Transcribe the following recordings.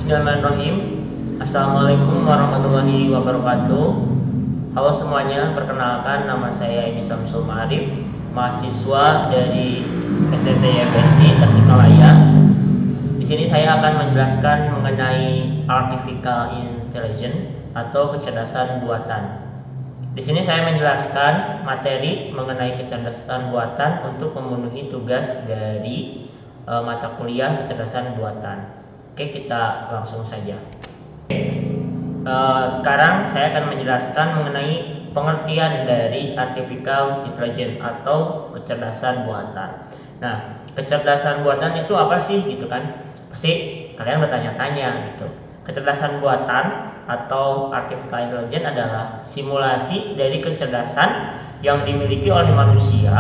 Bismillahirrahmanirrahim. Assalamualaikum warahmatullahi wabarakatuh. Halo semuanya, perkenalkan nama saya Edi Samsul Ma'arif, mahasiswa dari STT FSI Tasikmalaya. Di sini saya akan menjelaskan mengenai artificial intelligence atau kecerdasan buatan. Di sini saya menjelaskan materi mengenai kecerdasan buatan untuk memenuhi tugas dari mata kuliah kecerdasan buatan. Oke, kita langsung saja. Sekarang saya akan menjelaskan mengenai pengertian dari artificial intelligence atau kecerdasan buatan. Nah, kecerdasan buatan itu apa sih gitu kan? Pasti kalian bertanya-tanya gitu. Kecerdasan buatan atau artificial intelligence adalah simulasi dari kecerdasan yang dimiliki oleh manusia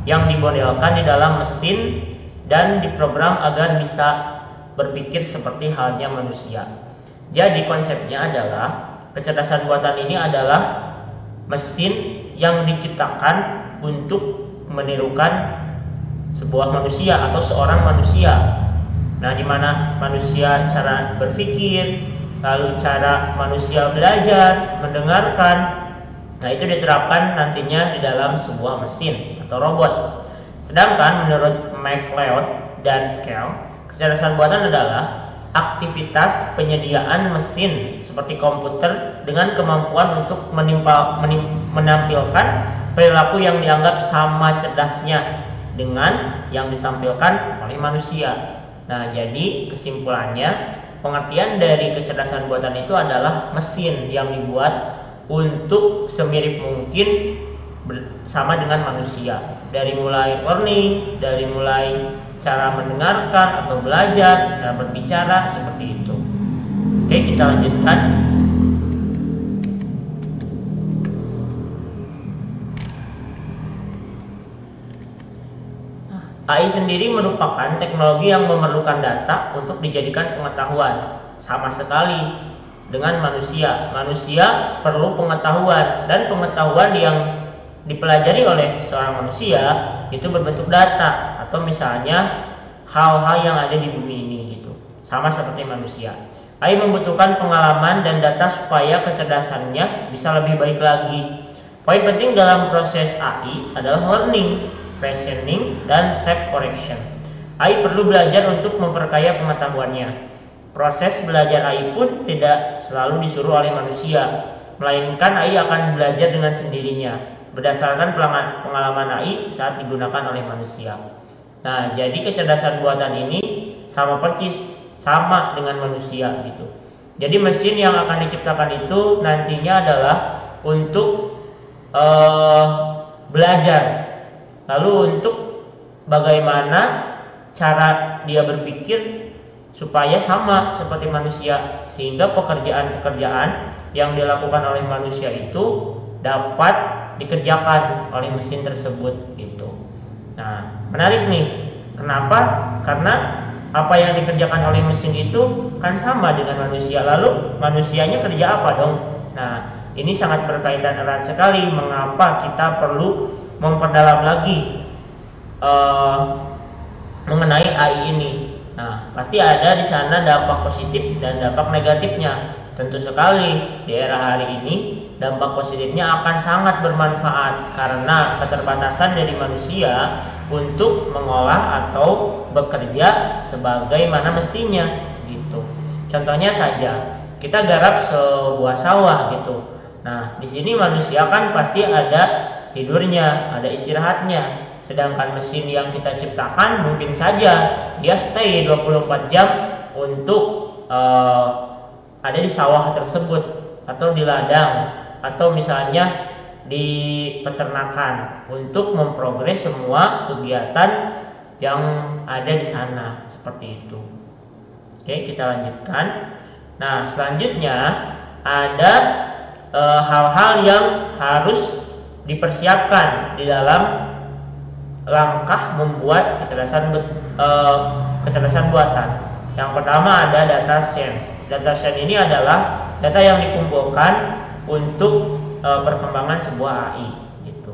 yang dimodelkan di dalam mesin dan diprogram agar bisa berpikir seperti halnya manusia. Jadi konsepnya adalah kecerdasan buatan ini adalah mesin yang diciptakan untuk menirukan sebuah manusia atau seorang manusia. Nah, di mana manusia cara berpikir, lalu cara manusia belajar, mendengarkan. Nah, itu diterapkan nantinya di dalam sebuah mesin atau robot. Sedangkan menurut McLeod dan Scale, kecerdasan buatan adalah aktivitas penyediaan mesin seperti komputer dengan kemampuan untuk menampilkan perilaku yang dianggap sama cerdasnya dengan yang ditampilkan oleh manusia. Nah, jadi kesimpulannya, pengertian dari kecerdasan buatan itu adalah mesin yang dibuat untuk semirip mungkin sama dengan manusia. Dari mulai learning, dari mulai cara mendengarkan atau belajar, cara berbicara seperti itu. Oke, kita lanjutkan. AI sendiri merupakan teknologi yang memerlukan data untuk dijadikan pengetahuan. Sama sekali dengan manusia. Manusia perlu pengetahuan, dan pengetahuan yang dipelajari oleh seorang manusia itu berbentuk data atau misalnya hal-hal yang ada di bumi ini gitu. Sama seperti manusia. AI membutuhkan pengalaman dan data supaya kecerdasannya bisa lebih baik lagi. Poin penting dalam proses AI adalah learning, reasoning, dan self correction. AI perlu belajar untuk memperkaya pengetahuannya. Proses belajar AI pun tidak selalu disuruh oleh manusia, melainkan AI akan belajar dengan sendirinya berdasarkan pengalaman AI saat digunakan oleh manusia. Nah, jadi kecerdasan buatan ini sama persis sama dengan manusia gitu. Jadi mesin yang akan diciptakan itu nantinya adalah untuk belajar. Lalu untuk bagaimana cara dia berpikir supaya sama seperti manusia, sehingga pekerjaan-pekerjaan yang dilakukan oleh manusia itu dapat dikerjakan oleh mesin tersebut gitu. Nah, menarik nih. Kenapa? Karena apa yang dikerjakan oleh mesin itu kan sama dengan manusia. Lalu manusianya kerja apa dong? Nah, ini sangat berkaitan erat sekali. Mengapa kita perlu memperdalam lagi mengenai AI ini? Nah, pasti ada di sana dampak positif dan dampak negatifnya. Tentu sekali di era hari ini dampak positifnya akan sangat bermanfaat karena keterbatasan dari manusia untuk mengolah atau bekerja sebagaimana mestinya gitu. Contohnya saja, kita garap sebuah sawah gitu. Nah, di sini manusia kan pasti ada tidurnya, ada istirahatnya. Sedangkan mesin yang kita ciptakan mungkin saja dia stay 24 jam untuk ada di sawah tersebut atau di ladang atau misalnya di peternakan untuk memprogres semua kegiatan yang ada di sana seperti itu. Oke, kita lanjutkan. Nah, selanjutnya ada hal-hal yang harus dipersiapkan di dalam langkah membuat kecerdasan buatan. Yang pertama ada data science. Data science ini adalah data yang dikumpulkan untuk perkembangan sebuah AI gitu.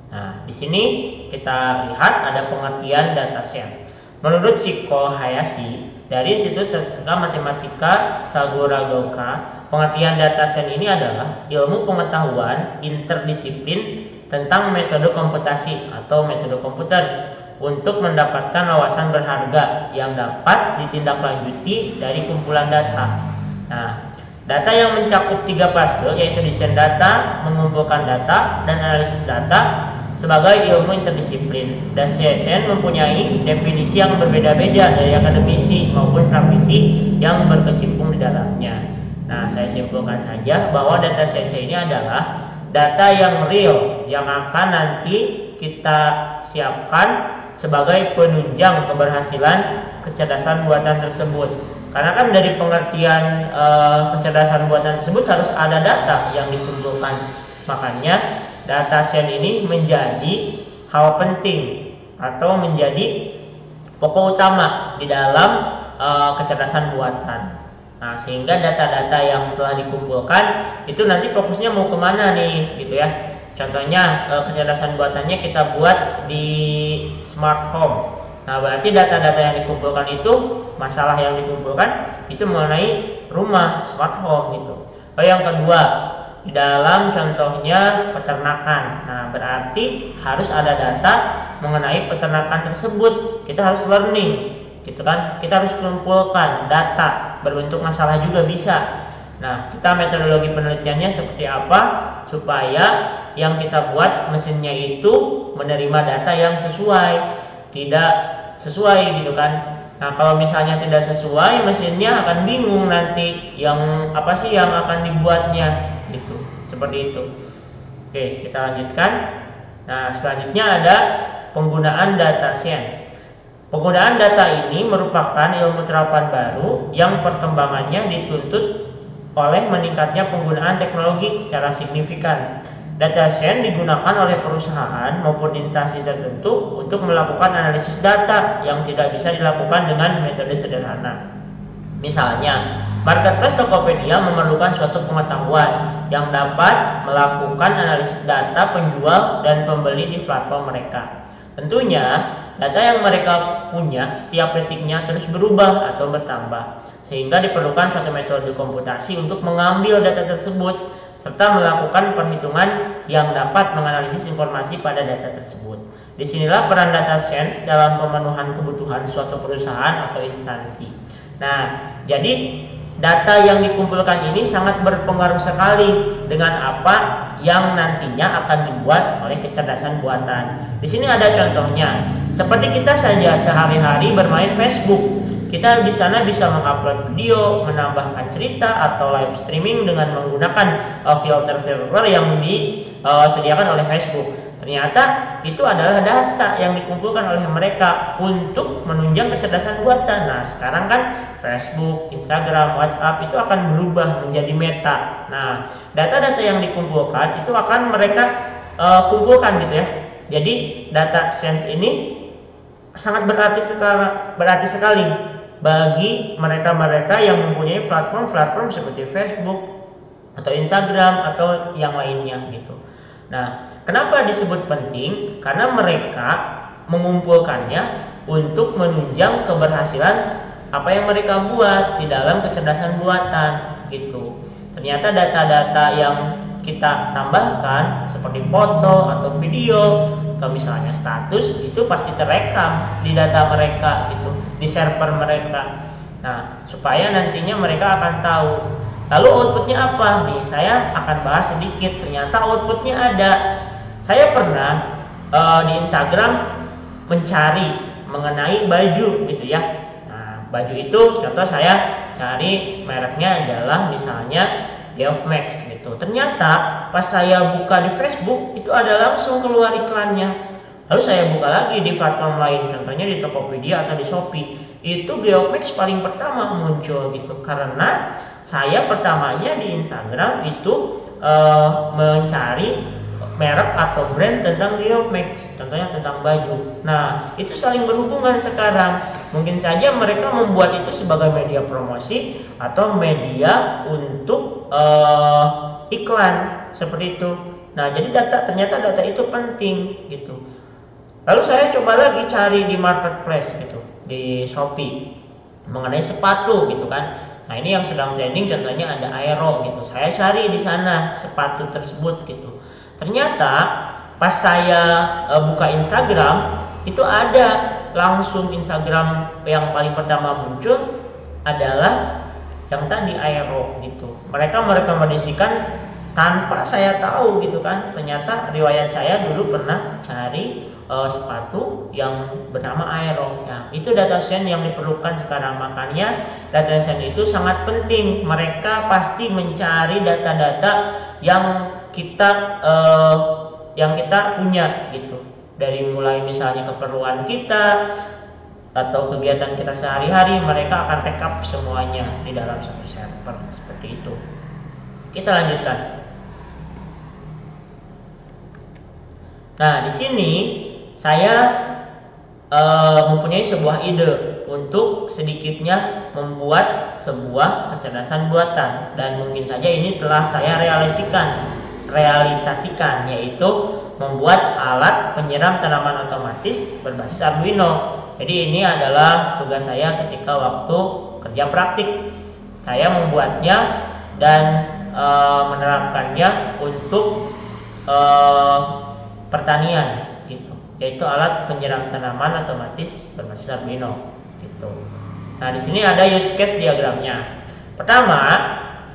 Nah, di sini kita lihat ada pengertian data science. Menurut Shiko Hayashi, Dari Institut Statistika Matematika Sagora Gauka, pengertian data science ini adalah ilmu pengetahuan interdisiplin tentang metode komputasi atau metode komputer untuk mendapatkan wawasan berharga yang dapat ditindaklanjuti dari kumpulan data. Nah, data yang mencakup 3 fase yaitu desain data, mengumpulkan data, dan analisis data sebagai ilmu interdisiplin. Data science mempunyai definisi yang berbeda-beda dari akademisi maupun praktisi yang berkecimpung di dalamnya. Nah, saya simpulkan saja bahwa data science ini adalah data yang real yang akan nanti kita siapkan sebagai penunjang keberhasilan kecerdasan buatan tersebut. Karena kan dari pengertian kecerdasan buatan tersebut harus ada data yang dikumpulkan. Makanya data science ini menjadi hal penting atau menjadi pokok utama di dalam kecerdasan buatan. Nah, sehingga data-data yang telah dikumpulkan itu nanti fokusnya mau kemana nih, gitu ya. Contohnya kecerdasan buatannya kita buat di smart home. Nah, berarti data-data yang dikumpulkan itu, masalah yang dikumpulkan itu mengenai rumah, smart home gitu. Yang kedua, di dalam contohnya peternakan. Nah, berarti harus ada data mengenai peternakan tersebut. Kita harus learning, gitu kan? Kita harus kumpulkan data berbentuk masalah juga bisa. Nah, kita metodologi penelitiannya seperti apa supaya yang kita buat mesinnya itu menerima data yang sesuai, tidak sesuai gitu kan. Nah, kalau misalnya tidak sesuai, mesinnya akan bingung nanti yang apa sih yang akan dibuatnya gitu. Seperti itu. Oke, kita lanjutkan. Nah, selanjutnya ada penggunaan data science. Penggunaan data ini merupakan ilmu terapan baru yang perkembangannya dituntut oleh meningkatnya penggunaan teknologi secara signifikan. Data science digunakan oleh perusahaan maupun instansi tertentu untuk melakukan analisis data yang tidak bisa dilakukan dengan metode sederhana. Misalnya, marketplace Tokopedia memerlukan suatu pengetahuan yang dapat melakukan analisis data penjual dan pembeli di platform mereka. Tentunya, data yang mereka punya setiap detiknya terus berubah atau bertambah, sehingga diperlukan suatu metode komputasi untuk mengambil data tersebut serta melakukan perhitungan yang dapat menganalisis informasi pada data tersebut. Disinilah peran data science dalam pemenuhan kebutuhan suatu perusahaan atau instansi. Nah, jadi data yang dikumpulkan ini sangat berpengaruh sekali dengan apa yang nantinya akan dibuat oleh kecerdasan buatan. Di sini ada contohnya. Seperti kita saja sehari-hari bermain Facebook. Kita di sana bisa mengupload video, menambahkan cerita atau live streaming dengan menggunakan filter-filter yang disediakan oleh Facebook. Ternyata itu adalah data yang dikumpulkan oleh mereka untuk menunjang kecerdasan buatan. Nah, sekarang kan Facebook, Instagram, WhatsApp itu akan berubah menjadi Meta. Nah, data-data yang dikumpulkan itu akan mereka kumpulkan gitu ya. Jadi data science ini sangat berarti sekali bagi mereka-mereka yang mempunyai platform seperti Facebook atau Instagram atau yang lainnya gitu. Nah, kenapa disebut penting? Karena mereka mengumpulkannya untuk menunjang keberhasilan apa yang mereka buat di dalam kecerdasan buatan gitu. Ternyata data-data yang kita tambahkan seperti foto atau video atau misalnya status itu pasti terekam di data mereka gitu, di server mereka. Nah, supaya nantinya mereka akan tahu. Lalu outputnya apa? Nih, saya akan bahas sedikit. Ternyata outputnya ada. Saya pernah di Instagram mencari mengenai baju gitu ya. Nah, baju itu contoh saya cari mereknya adalah misalnya Geofmax gitu. Ternyata pas saya buka di Facebook itu ada langsung keluar iklannya. Lalu saya buka lagi di platform lain, contohnya di Tokopedia atau di Shopee. Itu Geofmax paling pertama muncul gitu. Karena saya pertamanya di Instagram itu mencari merek atau brand tentang Geofmax, contohnya tentang baju. Nah, itu saling berhubungan sekarang. Mungkin saja mereka membuat itu sebagai media promosi atau media untuk iklan seperti itu. Nah, jadi ternyata data itu penting gitu. Lalu saya coba lagi cari di marketplace gitu, di Shopee. mengenai sepatu gitu kan. Nah ini yang sedang trending contohnya ada Aero gitu. Saya cari di sana sepatu tersebut gitu. Ternyata pas saya buka Instagram itu ada langsung Instagram yang paling pertama muncul adalah yang tadi Aero gitu. Mereka merekomendasikan tanpa saya tahu gitu kan. Ternyata riwayat saya dulu pernah cari sepatu yang bernama Aero. Ya, itu data science yang diperlukan sekarang. Makanya data science itu sangat penting. Mereka pasti mencari data-data yang kita punya gitu. Dari mulai misalnya keperluan kita atau kegiatan kita sehari-hari, mereka akan backup semuanya di dalam satu server seperti itu. Kita lanjutkan. Nah, di sini saya mempunyai sebuah ide untuk sedikitnya membuat sebuah kecerdasan buatan, dan mungkin saja ini telah saya realisasikan, yaitu membuat alat penyiram tanaman otomatis berbasis Arduino. Jadi ini adalah tugas saya ketika waktu kerja praktik. Saya membuatnya dan menerapkannya untuk pertanian gitu, yaitu alat penyiram tanaman otomatis berbasis Arduino gitu. Nah, di sini ada use case diagramnya. Pertama,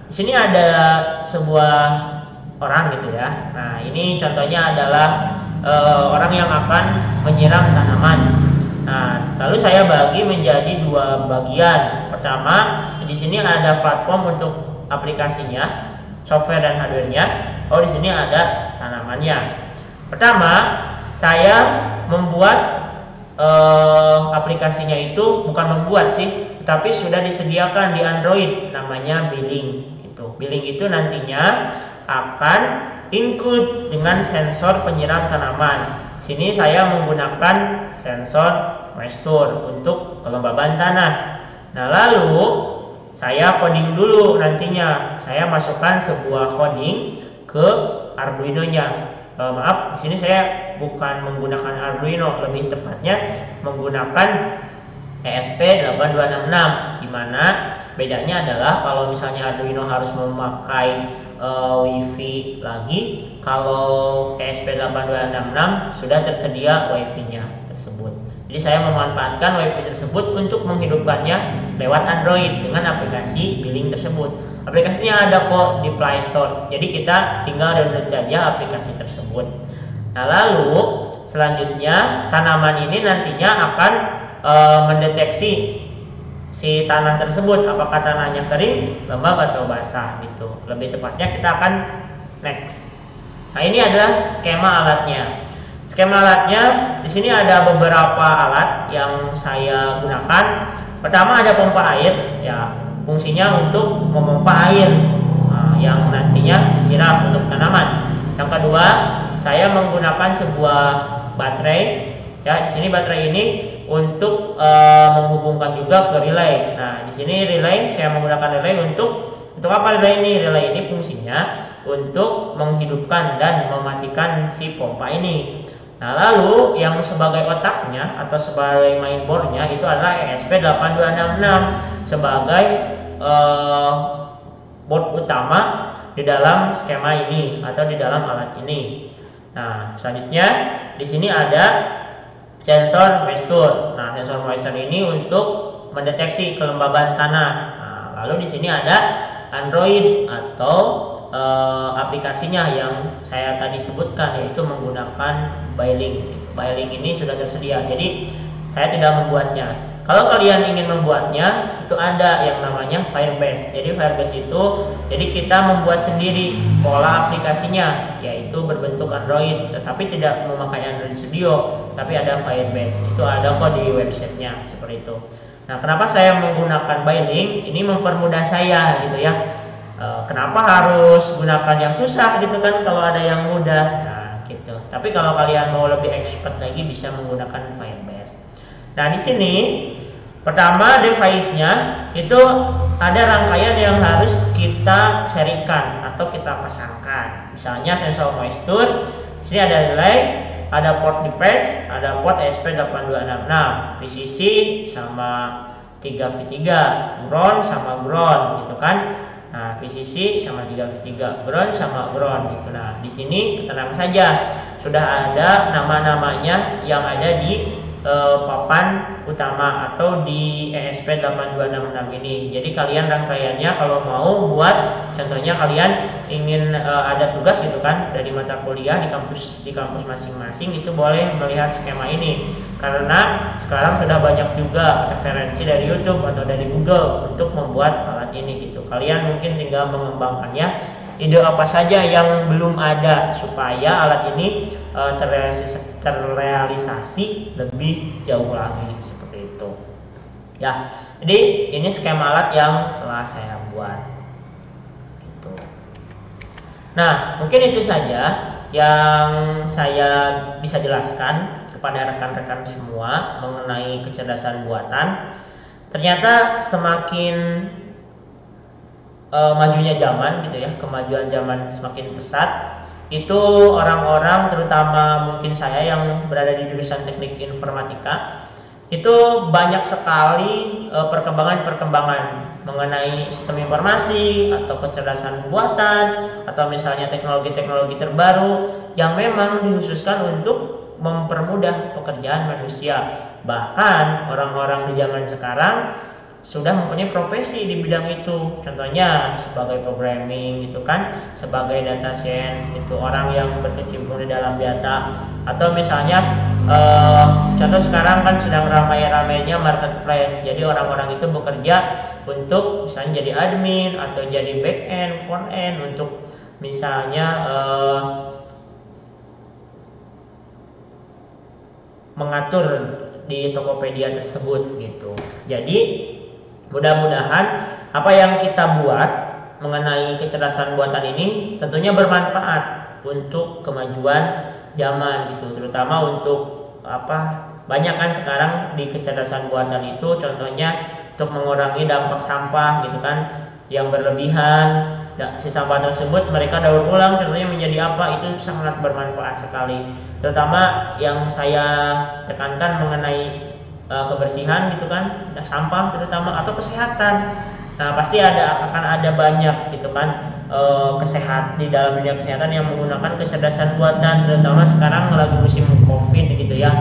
di sini ada sebuah orang gitu ya. Nah, ini contohnya adalah orang yang akan menyiram tanaman. Nah, lalu saya bagi menjadi dua bagian. Pertama, di sini ada platform untuk aplikasinya, software dan hardware-nya. Oh, di sini ada tanamannya. Pertama, saya membuat aplikasinya itu bukan membuat sih, tapi sudah disediakan di Android, namanya Billing gitu. Billing itu nantinya akan include dengan sensor penyiram tanaman. Sini saya menggunakan sensor moisture untuk kelembaban tanah. Nah, lalu saya coding dulu nantinya. Saya masukkan sebuah coding ke Arduino-nya. Maaf, di sini saya bukan menggunakan Arduino, lebih tepatnya menggunakan ESP8266. Di mana bedanya adalah kalau misalnya Arduino harus memakai WiFi lagi, kalau ESP8266 sudah tersedia WiFi-nya tersebut. Jadi saya memanfaatkan WiFi tersebut untuk menghidupkannya lewat Android dengan aplikasi Billing tersebut. Aplikasinya ada kok di Play Store, jadi kita tinggal download saja aplikasi tersebut. Nah, lalu selanjutnya tanaman ini nantinya akan mendeteksi si tanah tersebut, apakah tanahnya kering, lembab atau basah gitu. Lebih tepatnya kita akan next. Nah, ini adalah skema alatnya. Skema alatnya di sini ada beberapa alat yang saya gunakan. Pertama ada pompa air, ya fungsinya untuk memompa air yang nantinya disiram untuk tanaman. Yang kedua, saya menggunakan sebuah baterai. Ya, di sini baterai ini untuk menghubungkan juga ke relay. Nah, di sini relay saya menggunakan relay untuk apa relay ini? Relay ini fungsinya untuk menghidupkan dan mematikan si pompa ini. Nah, lalu yang sebagai otaknya atau sebagai mainboardnya itu adalah ESP8266 sebagai board utama di dalam skema ini atau di dalam alat ini. Nah, selanjutnya di sini ada sensor moisture. Nah, sensor moisture ini untuk mendeteksi kelembaban tanah. Nah, lalu di sini ada Android atau aplikasinya yang saya tadi sebutkan, yaitu menggunakan Billing. Billing ini sudah tersedia, jadi saya tidak membuatnya. Kalau kalian ingin membuatnya, itu ada yang namanya Firebase. Jadi Firebase itu, jadi kita membuat sendiri pola aplikasinya, yaitu berbentuk Android, tetapi tidak memakai Android Studio, tapi ada Firebase. Itu ada kok di websitenya seperti itu. Nah, kenapa saya menggunakan Billing? Ini mempermudah saya gitu ya. Kenapa harus gunakan yang susah gitu kan kalau ada yang mudah. Nah, gitu. Tapi kalau kalian mau lebih expert lagi bisa menggunakan Firebase. Nah, di sini pertama device-nya itu ada rangkaian yang harus kita serikan atau kita pasangkan. Misalnya sensor moisture, di sini ada relay, ada port device, ada port ESP8266, VCC sama 3v3, ground sama ground gitu kan. Nah, VCC sama 3v3, ground sama ground gitu. Nah, di sini tenang saja, sudah ada nama-namanya yang ada di papan utama atau di ESP8266 ini. Jadi kalian rangkaiannya kalau mau buat, contohnya kalian ingin ada tugas gitu kan dari mata kuliah di kampus masing-masing, itu boleh melihat skema ini. Karena sekarang sudah banyak juga referensi dari YouTube atau dari Google untuk membuat alat ini gitu. Kalian mungkin tinggal mengembangkannya, ide apa saja yang belum ada supaya alat ini terrealisasi lebih jauh lagi seperti itu. Ya, jadi ini skema alat yang telah saya buat. Gitu. Nah, mungkin itu saja yang saya bisa jelaskan kepada rekan-rekan semua mengenai kecerdasan buatan. Ternyata semakin majunya zaman gitu ya, kemajuan zaman semakin pesat, itu orang-orang terutama mungkin saya yang berada di jurusan teknik informatika itu banyak sekali perkembangan-perkembangan mengenai sistem informasi atau kecerdasan buatan atau misalnya teknologi-teknologi terbaru yang memang dikhususkan untuk mempermudah pekerjaan manusia. Bahkan orang-orang di zaman sekarang sudah mempunyai profesi di bidang itu, contohnya sebagai programming gitu kan, sebagai data science itu orang yang berkecimpung di dalam data, atau misalnya contoh sekarang kan sedang ramai-ramainya marketplace, jadi orang-orang itu bekerja untuk misalnya jadi admin atau jadi back end, front end untuk misalnya mengatur di Tokopedia tersebut gitu. Jadi mudah-mudahan apa yang kita buat mengenai kecerdasan buatan ini tentunya bermanfaat untuk kemajuan zaman gitu, terutama untuk banyak kan sekarang di kecerdasan buatan itu contohnya untuk mengurangi dampak sampah gitu kan yang berlebihan. Si sampah tersebut mereka daur ulang contohnya menjadi apa, itu sangat bermanfaat sekali, terutama yang saya tekankan mengenai kebersihan gitu kan, sampah terutama, atau kesehatan. Nah, pasti akan ada banyak gitu kan di dalam dunia kesehatan yang menggunakan kecerdasan buatan, terutama sekarang lagi musim Covid gitu ya.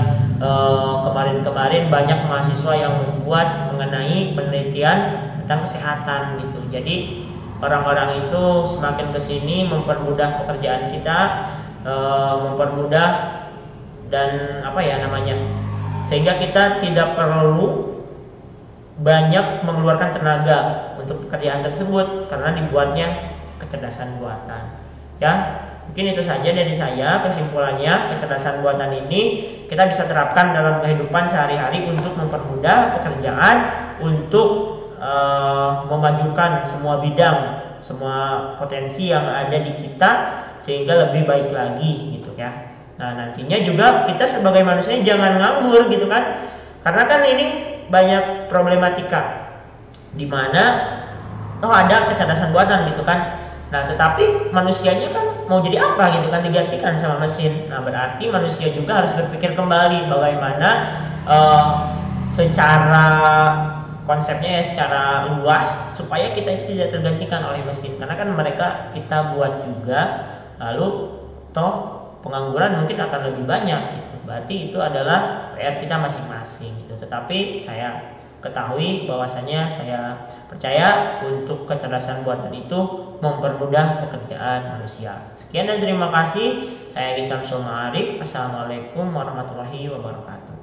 Kemarin-kemarin banyak mahasiswa yang membuat mengenai penelitian tentang kesehatan gitu. Jadi orang-orang itu semakin kesini mempermudah pekerjaan kita, mempermudah dan sehingga kita tidak perlu banyak mengeluarkan tenaga untuk pekerjaan tersebut karena dibuatnya kecerdasan buatan. Ya, mungkin itu saja dari saya. Kesimpulannya, kecerdasan buatan ini kita bisa terapkan dalam kehidupan sehari-hari untuk mempermudah pekerjaan, untuk memajukan semua bidang, semua potensi yang ada di kita sehingga lebih baik lagi gitu ya. Nah, nantinya juga kita sebagai manusia jangan nganggur gitu kan, karena kan ini banyak problematika di mana ada kecerdasan buatan gitu kan. Nah, tetapi manusianya kan mau jadi apa gitu kan, digantikan sama mesin. Nah, berarti manusia juga harus berpikir kembali bagaimana secara konsepnya secara luas supaya kita itu tidak tergantikan oleh mesin, karena kan mereka kita buat juga, lalu pengangguran mungkin akan lebih banyak gitu. Berarti itu adalah PR kita masing-masing gitu. Tetapi saya ketahui bahwasanya saya percaya untuk kecerdasan buatan itu mempermudah pekerjaan manusia. Sekian dan terima kasih. Saya Gisam Somari. Assalamualaikum warahmatullahi wabarakatuh.